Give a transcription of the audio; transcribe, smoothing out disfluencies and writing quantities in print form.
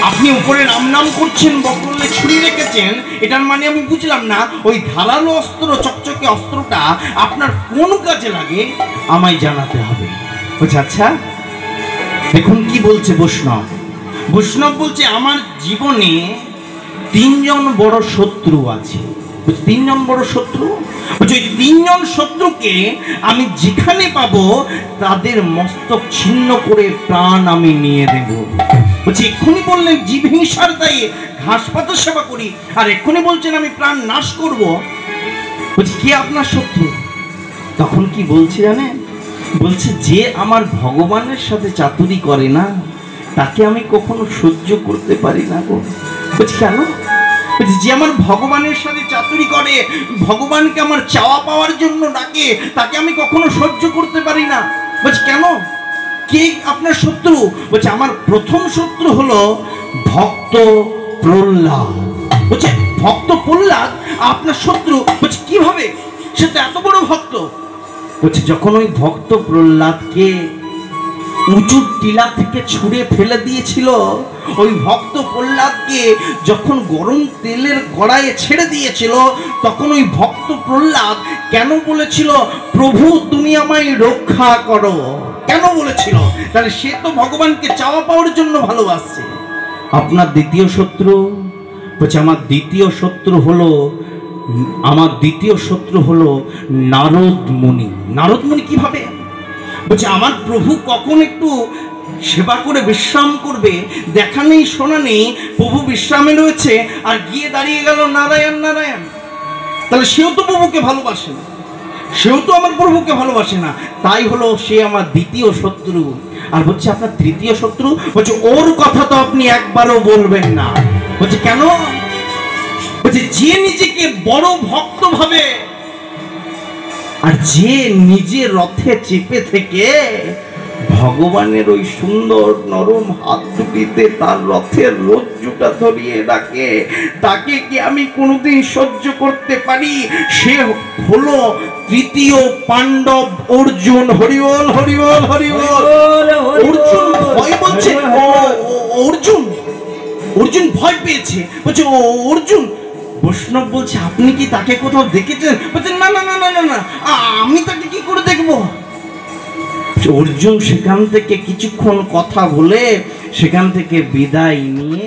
আপনি উপরে রাম নাম করছেন, বকলে ছুরি রেখেছেন, এটার মানে আমি বুঝলাম না ওই ধারালো অস্ত্র, চকচকে অস্ত্রটা আপনার কোন কাজে লাগে আমায় জানাতে হবে। বলছে আচ্ছা দেখুন কি বলছে বৈষ্ণব। বৈষ্ণব বলছে আমার জীবনে তিনজন বড় শত্রু আছে। তিনজন বড় শত্রু, বলছে ওই তিনজন শত্রুকে আমি যেখানে পাবো তাদের মস্তক ছিন্ন করে প্রাণ আমি নিয়ে দেব। বলছে এক্ষুনি বললেন জীব হিংসার দায়ে ঘাস পাতা সেবা করি, আর এক্ষুনি বলছেন আমি প্রাণ নাশ করব। বলছে কে আপনার শত্রু? তখন কি বলছে জানেন? বলছে যে আমার ভগবানের সাথে চাতুরি করে না তাকে আমি কখনো সহ্য করতে পারি না গো। বলছে কেন? বলছে যে আমার ভগবানের সাথে চাতুরি করে, ভগবানকে আমার চাওয়া পাওয়ার জন্য ডাকে, তাকে আমি কখনো সহ্য করতে পারি না। বলছে কেন? কে আপনার শত্রু? বলছে আমার প্রথম শত্রু হলো ভক্ত প্রহ্লাদ। বলছে ভক্ত প্রহ্লাদ আপনার শত্রু? বলছে কিভাবে? সে তো এত বড় ভক্ত। বলছে যখন ওই ভক্ত প্রহ্লাদকে উঁচু টিলা থেকে ছুঁড়ে ফেলে দিয়েছিল, ওই ভক্ত প্রহ্লাদকে যখন গরম তেলের কড়াইয়ে ছেড়ে দিয়েছিল, তখন ওই ভক্ত প্রহ্লাদ কেন বলেছিল প্রভু তুমি আমায় রক্ষা করো? কেন বলেছিল? তাহলে সে তো ভগবানকে চাওয়া পাওয়ার জন্য ভালোবাসছে। আপনার দ্বিতীয় শত্রু? বলছে আমার দ্বিতীয় শত্রু হলো নারদ মুনি। নারদ মুনি কিভাবে? বলছে আমার প্রভু কখন একটু সেবা করে বিশ্রাম করবে দেখা নেই শোনা নেই, প্রভু বিশ্রামে রয়েছে আর গিয়ে দাঁড়িয়ে গেল নারায়ণ নারায়ণ। তাহলে সেও তো প্রভুকে ভালোবাসে না, সেও তো আমার প্রভুকে ভালোবাসে না, তাই হলো সে আমার দ্বিতীয় শত্রু। আর বলছে আপনার তৃতীয় শত্রু? বলছে ওর কথা তো আপনি একবারও বলবেন না। বলছে কেন? বলছে যে নিজেকে বড় ভক্ত ভাবে আর যে নিজে রথে চেপে থেকে ভগবানের ওই সুন্দর নরম হাত দুটিতে তার রথের রজ্জুটা ধরিয়ে রাখে, তাকে কি আমি কোনোদিন সহ্য করতে পারি? সে হলো তৃতীয় পাণ্ডব অর্জুন। হরিবল হরিবল হরিবল। অর্জুন ভয় বলছে, অর্জুন ভয় পেয়েছে। বলছে ও অর্জুন। বৈষ্ণব বলছে আপনি কি তাকে কোথাও দেখেছেন? বলছে না না না না না না, আমি তাকে কি করে দেখবো? অর্জুন সেখান থেকে কিছুক্ষণ কথা বলে সেখান থেকে বিদায় নিয়ে